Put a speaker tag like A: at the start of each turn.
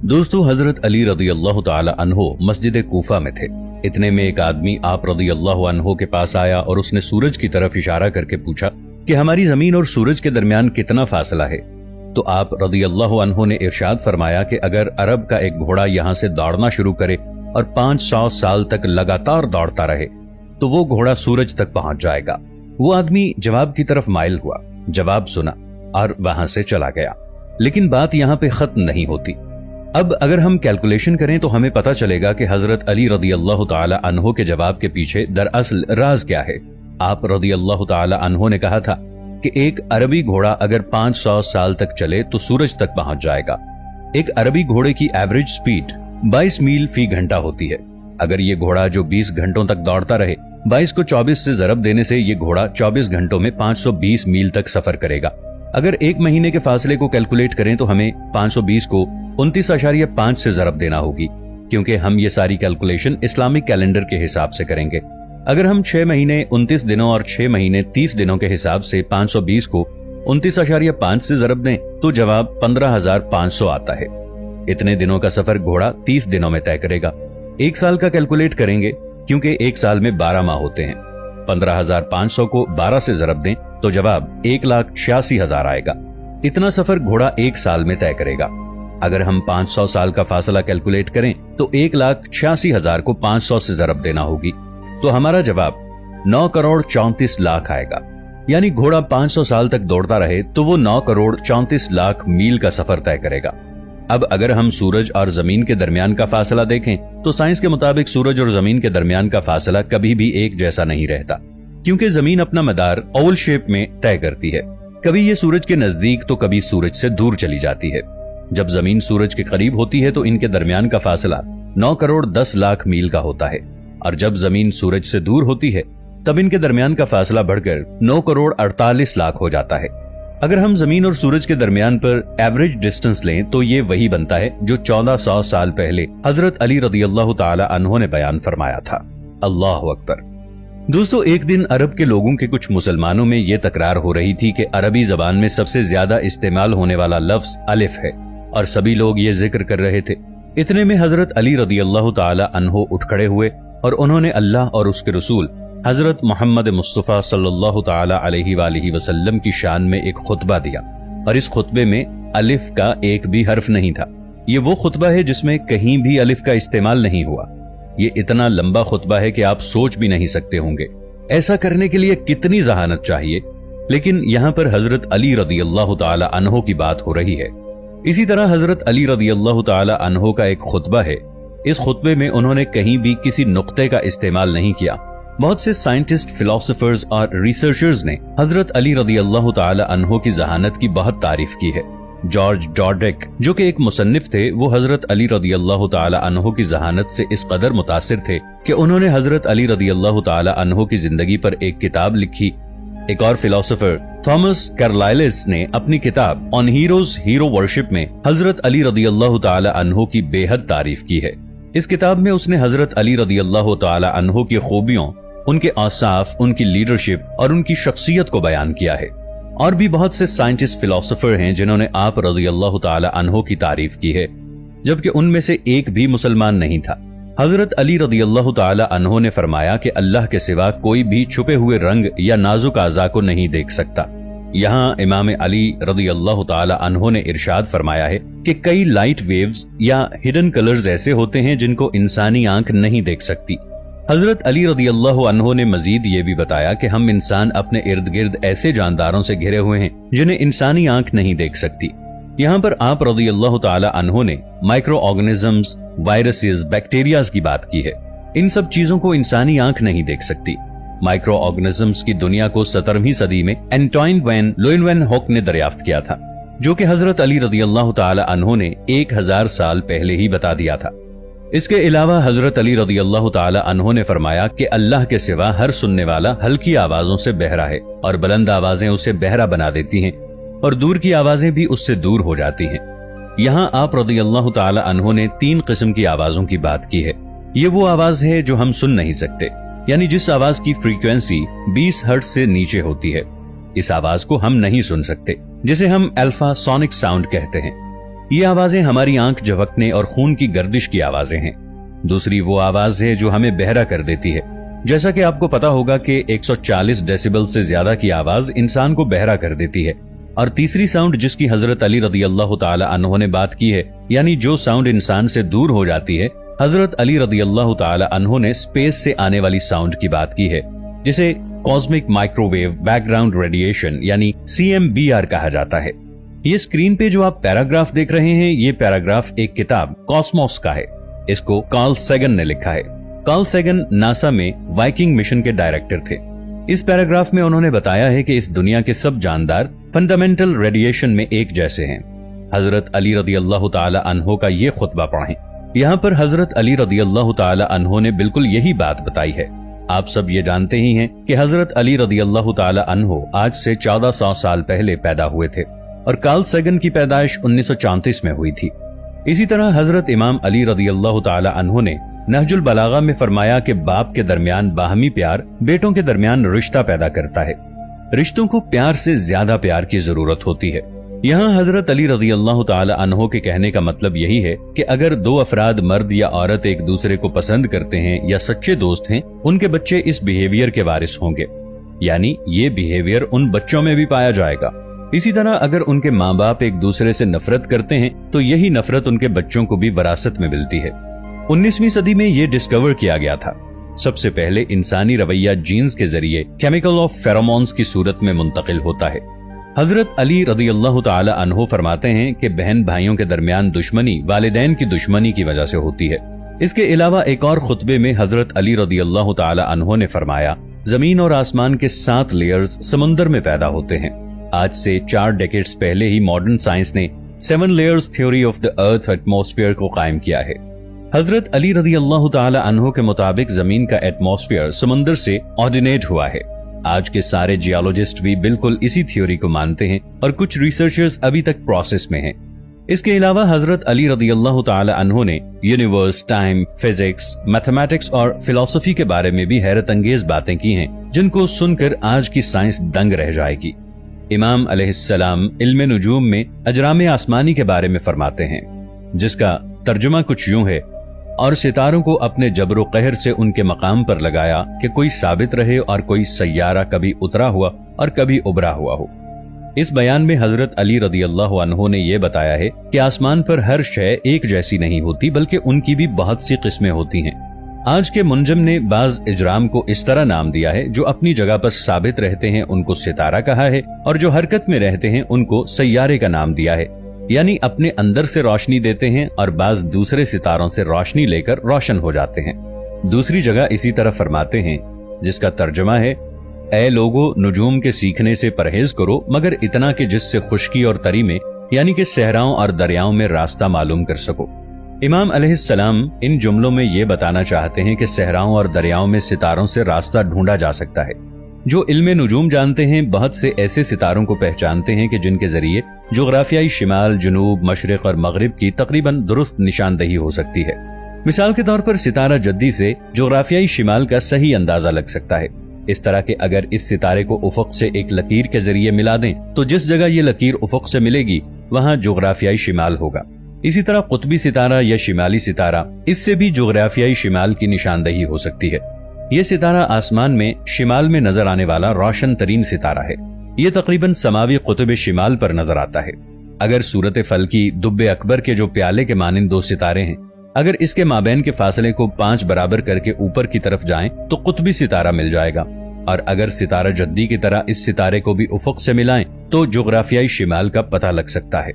A: दोस्तों, हजरत अली रदी अल्लाह ताला अन्हो मस्जिद कूफा में थे। इतने में एक आदमी आप रदी अल्लाह अन्हो के पास आया और उसने सूरज की तरफ इशारा करके पूछा कि हमारी जमीन और सूरज के दरमियान कितना फासला है। तो आप रदी अल्लाह अन्हो ने इरशाद फरमाया कि अगर अरब का एक घोड़ा यहाँ से दौड़ना शुरू करे और 500 साल तक लगातार दौड़ता रहे तो वो घोड़ा सूरज तक पहुंच जाएगा। वो आदमी जवाब की तरफ माइल हुआ, जवाब सुना और वहां से चला गया। लेकिन बात यहाँ पे खत्म नहीं होती। अब अगर हम कैलकुलेशन करें तो हमें पता चलेगा कि हजरत अली रदी अल्लाह ताला अन्हो के जवाब के पीछे दरअसल राज क्या है। आप रदी अल्लाह ताला अन्हो ने कहा था कि एक अरबी घोड़ा अगर 500 साल तक चले तो सूरज तक पहुंच जाएगा। एक अरबी घोड़े की एवरेज स्पीड 22 मील फी घंटा होती है। अगर ये घोड़ा जो 20 घंटों तक दौड़ता रहे, 22 को 24 से जरब देने से ये घोड़ा 24 घंटों में 520 मील तक सफर करेगा। अगर एक महीने के फासले को कैलकुलेट करें तो हमें 520 को 29.5 से जरब देना होगी, क्योंकि हम ये सारी कैलकुलेशन इस्लामिक कैलेंडर के हिसाब से करेंगे। अगर हम 6 महीने 29 दिनों और 6 महीने 30 दिनों के हिसाब से 520 को 29.5 से जरब दें तो जवाब 15,500 आता है। इतने दिनों का सफर घोड़ा 30 दिनों में तय करेगा। एक साल का कैलकुलेट करेंगे क्योंकि एक साल में 12 माह होते हैं। 15,500 को 12 से जरब दें तो जवाब 1,86,000 आएगा। इतना सफर घोड़ा एक साल में तय करेगा। अगर हम 500 साल का फासला कैलकुलेट करें तो 1,86,000 को 500 से जरब देना होगी, तो हमारा जवाब 9,34,00,000 आएगा। यानी घोड़ा 500 साल तक दौड़ता रहे तो वो 9,34,00,000 मील का सफर तय करेगा। अब अगर हम सूरज और जमीन के दरमियान का फासला देखें तो साइंस के मुताबिक सूरज और जमीन के दरमियान का फासला कभी भी एक जैसा नहीं रहता, क्योंकि जमीन अपना मदार ओवल शेप में तय करती है। कभी ये सूरज के नजदीक तो कभी सूरज से दूर चली जाती है। जब जमीन सूरज के करीब होती है तो इनके दरमियान का फासला 9,10,00,000 मील का होता है, और जब जमीन सूरज से दूर होती है तब इनके दरमियान का फासला बढ़कर 9,48,00,000 हो जाता है। अगर हम जमीन और सूरज के दरमियान पर एवरेज डिस्टेंस लें तो ये वही बनता है जो 1400 साल पहले हजरत अली रदी अल्लाह ताला अन्हो ने बयान फरमाया था। अल्लाह अकबर। दोस्तों, एक दिन अरब के लोगों के कुछ मुसलमानों में ये तकरार हो रही थी कि अरबी जबान में सबसे ज्यादा इस्तेमाल होने वाला लफ्ज अलिफ है, और सभी लोग ये जिक्र कर रहे थे। इतने में हजरत अली रदी अल्लाह ताला अन्हो उठ खड़े हुए और उन्होंने अल्लाह और उसके रसूल हजरत मोहम्मद मुस्तफा सल्लल्लाहु ताला अलैहि वालिहि वसल्लम की शान में एक खुतबा दिया, और इस खुतबे में अलिफ का एक भी हर्फ नहीं था। ये वो खुतबा है जिसमें कहीं भी अलिफ का इस्तेमाल नहीं हुआ। ये इतना लंबा खुतबा है कि आप सोच भी नहीं सकते होंगे ऐसा करने के लिए कितनी जहानत चाहिए। लेकिन यहाँ पर हजरत अली रदी अल्लाह ताला अन्हो की बात हो रही है। इसी तरह हजरत अली रदी अल्लाह ताला अन्हो का एक खुतबा है। इस खुतबे में उन्होंने कहीं भी किसी नुक्ते का इस्तेमाल नहीं किया। बहुत से साइंटिस्ट, फिलोसोफर्स और रिसर्चर्स ने हजरत अली रदी अल्लाह ताला अन्हो की जहानत की बहुत तारीफ की है। जॉर्ज डॉर्डेक, जो कि एक मुसन्निफ थे, वो हजरत अली रदी अल्लाह ताला अन्हो की जहानत से इस कदर मुतासिर थे कि उन्होंने हजरत अली रदी अल्लाह ताला अन्हो की जिंदगी पर एक किताब लिखी। एक और फिलोसोफर थॉमस कार्लाइलिस ने अपनी किताब ऑन हीरोज हीरो वर्शिप में हजरत अली रदी अल्लाह ताला अन्हो की बेहद तारीफ की है। इस किताब में उसने हजरत अली रदी अल्लाह ताला अन्हो की खूबियों, उनके औसाफ, उनकी लीडरशिप और उनकी शख्सियत को बयान किया है। और भी बहुत से साइंटिस्ट, फिलोसोफर हैं जिन्होंने आप रज़ी अल्लाह ताला अन्हो की तारीफ की है, जबकि उनमें से एक भी मुसलमान नहीं था। हजरत अली रज़ी अल्लाह ताला अन्हो ने फरमाया कि अल्लाह के सिवा कोई भी छुपे हुए रंग या नाजुक आज़ा को नहीं देख सकता। यहाँ इमाम अली रज़ी अल्लाह ताला अन्हो ने इरशाद फरमाया है कि कई लाइट वेव्स या हिडन कलर्स ऐसे होते हैं जिनको इंसानी आंख नहीं देख सकती। हजरत अली रज़ी अल्लाह अन्हो ने मजीद ये भी बताया कि हम इंसान अपने इर्द गिर्द ऐसे जानदारों से घिरे हुए हैं जिन्हें इंसानी आंख नहीं देख सकती। यहाँ पर आप रज़ी अल्लाह ताला अन्हो ने माइक्रो ऑर्गेनिजम्स, वायरसेस, बैक्टीरियाज की बात की है। इन सब चीजों को इंसानी आंख नहीं देख सकती। माइक्रो ऑर्गेनिजम्स की दुनिया को 17वीं सदी में एंटोइन वैन लोइनवेनहोक ने दरियाफ्त किया था, जो कि हजरत अली रज़ी अल्लाह ताला अन्हो ने 1000 साल पहले ही बता दिया था। इसके अलावा हजरत अली रज़ी अल्लाह ताला अन्हो ने फरमाया कि अल्लाह के सिवा हर सुनने वाला हल्की आवाजों से बहरा है, और बुलंद आवाजें उसे बहरा बना देती हैं, और दूर की आवाजें भी उससे दूर हो जाती हैं। यहाँ आप रज़ी अल्लाह ताला अन्हो ने 3 किस्म की आवाजों की बात की है। ये वो आवाज है जो हम सुन नहीं सकते, यानी जिस आवाज की फ्रीक्वेंसी 20 हर्ट्ज से नीचे होती है। इस आवाज को हम नहीं सुन सकते, जिसे हम अल्फा सोनिक साउंड कहते हैं। ये आवाजें हमारी आंख झपकने और खून की गर्दिश की आवाजें हैं। दूसरी वो आवाज है जो हमें बहरा कर देती है। जैसा कि आपको पता होगा कि 140 डेसिबल से ज्यादा की आवाज इंसान को बहरा कर देती है। और तीसरी साउंड जिसकी हजरत अली रदियल्लाहु ताला अन्हो ने बात की है, यानी जो साउंड इंसान से दूर हो जाती है, हजरत अली रदियल्लाहु ताला अन्हो ने स्पेस से आने वाली साउंड की बात की है, जिसे कॉस्मिक माइक्रोवेव बैकग्राउंड रेडिएशन यानी CMBR कहा जाता है। ये स्क्रीन पे जो आप पैराग्राफ देख रहे हैं, ये पैराग्राफ एक किताब कॉस्मोस का है। इसको कार्ल सैगन ने लिखा है। कार्ल सैगन नासा में वाइकिंग मिशन के डायरेक्टर थे। इस पैराग्राफ में उन्होंने बताया है कि इस दुनिया के सब जानदार फंडामेंटल रेडिएशन में एक जैसे हैं। हजरत अली रदियल्लाहु ताला अन्हो का ये खुतबा पढ़ें। यहाँ पर हजरत अली रदियल्लाहु ताला अन्हो ने बिल्कुल यही बात बताई है। आप सब ये जानते ही हैं कि हजरत अली रदियल्लाहु ताला अन्हो आज से 1400 साल पहले पैदा हुए थे और कार्ल सैगन की पैदाइश 1934 में हुई थी। इसी तरह हजरत इमाम अली रदियल्लाहु ताला अन्हो ने नहजुल बलागा में फरमाया कि बाप के दरमियान बाहमी प्यार बेटों के दरमियान रिश्ता पैदा करता है। रिश्तों को प्यार से ज्यादा प्यार की जरूरत होती है। यहाँ हजरत अली रदियल्लाहु ताला अन्हो के कहने का मतलब यही है कि अगर दो अफराद मर्द या औरत एक दूसरे को पसंद करते हैं या सच्चे दोस्त हैं, उनके बच्चे इस बिहेवियर के वारिस होंगे, यानी ये बिहेवियर उन बच्चों में भी पाया जाएगा। इसी तरह अगर उनके माँ बाप एक दूसरे से नफरत करते हैं तो यही नफरत उनके बच्चों को भी विरासत में मिलती है। 19वीं सदी में ये डिस्कवर किया गया था। सबसे पहले इंसानी रवैया जीन्स के जरिए केमिकल ऑफ फेरोमोन्स की सूरत में मुंतकिल होता है। हजरत अली रदियल्लाहु ताला अन्हो फरमाते हैं कि बहन भाइयों के दरमियान दुश्मनी वालिदैन की दुश्मनी की वजह से होती है। इसके अलावा एक और खुतबे में हजरत अली रदियल्लाहु ताला अन्हो ने फरमाया, जमीन और आसमान के 7 लेयर्स समुंदर में पैदा होते हैं। आज से 4 डेकेड्स पहले ही मॉडर्न साइंस ने 7 layers theory of the earth atmosphere को कायम किया है। हजरत अली रदियल्लाहु ताला अन्हो के मुताबिक जमीन का एटमॉस्फेयर समुंदर से ऑरिजिनेट हुआ है। आज के सारे जियोलॉजिस्ट भी बिल्कुल इसी थ्योरी को मानते हैं और कुछ रिसर्चर्स अभी तक प्रोसेस में हैं। इसके अलावा हजरत अली रदियल्लाहु ताला अन्हो ने यूनिवर्स, टाइम, फिजिक्स, मैथमेटिक्स और फिलॉसफी के बारे में भी हैरत अंगेज बातें की हैं, जिनको सुनकर आज की साइंस दंग रह जाएगी। इमाम अलैहिस्सलाम इल्म नुजूम में अजराम आसमानी के बारे में फरमाते हैं, जिसका तर्जुमा कुछ यूं है, और सितारों को अपने जबरो कहर से उनके मकाम पर लगाया कि कोई साबित रहे और कोई सैयारा कभी उतरा हुआ और कभी उबरा हुआ हो। इस बयान में हजरत अली रदियल्लाहु अन्हो ने यह बताया है कि आसमान पर हर शय एक जैसी नहीं होती, बल्कि उनकी भी बहुत सी किस्में होती हैं। आज के मुंजम ने बाज इजराम को इस तरह नाम दिया है, जो अपनी जगह पर साबित रहते हैं उनको सितारा कहा है, और जो हरकत में रहते हैं उनको सैयारे का नाम दिया है, यानी अपने अंदर से रोशनी देते हैं और बाज दूसरे सितारों से रोशनी लेकर रोशन हो जाते हैं। दूसरी जगह इसी तरह फरमाते हैं, जिसका तर्जुमा है, ऐ लोगो, नुजूम के सीखने से परहेज करो, मगर इतना कि जिससे खुश्की और तरी में यानी कि सहराओं और दरियाओं में रास्ता मालूम कर सको। इमाम अलैहिस्सलाम इन जुमलों में ये बताना चाहते हैं कि सहराओं और दरियाओं में सितारों से रास्ता ढूंढा जा सकता है। जो इल्मे नुजूम जानते हैं, बहुत से ऐसे सितारों को पहचानते हैं कि जिनके जरिए जोग्राफियाई शिमाल, जुनूब, मशरिक और मगरिब की तकरीबन दुरुस्त निशानदही हो सकती है। मिसाल के तौर पर सितारा जद्दी से जोग्राफियाई शिमाल का सही अंदाजा लग सकता है। इस तरह के अगर इस सितारे को उफक से एक लकीर के जरिए मिला दें तो जिस जगह ये लकीर उफक से मिलेगी वहां जोग्राफियाई शिमाल होगा। इसी तरह कुतबी सितारा या शिमाली सितारा, इससे भी जोग्राफियाई शिमाल की निशानदही हो सकती है। ये सितारा आसमान में शिमाल में नजर आने वाला रोशन तरीन सितारा है। ये तकरीबन समावी कुतुब शिमाल पर नजर आता है। अगर सूरत फल की दुब्बे अकबर के जो प्याले के मानिंद 2 सितारे हैं, अगर इसके माबैन के फासले को 5 बराबर करके ऊपर की तरफ जाएं तो कुतबी सितारा मिल जाएगा, और अगर सितारा जद्दी की तरह इस सितारे को भी उफक से मिलाएं तो जोग्राफियाई शिमाल का पता लग सकता है।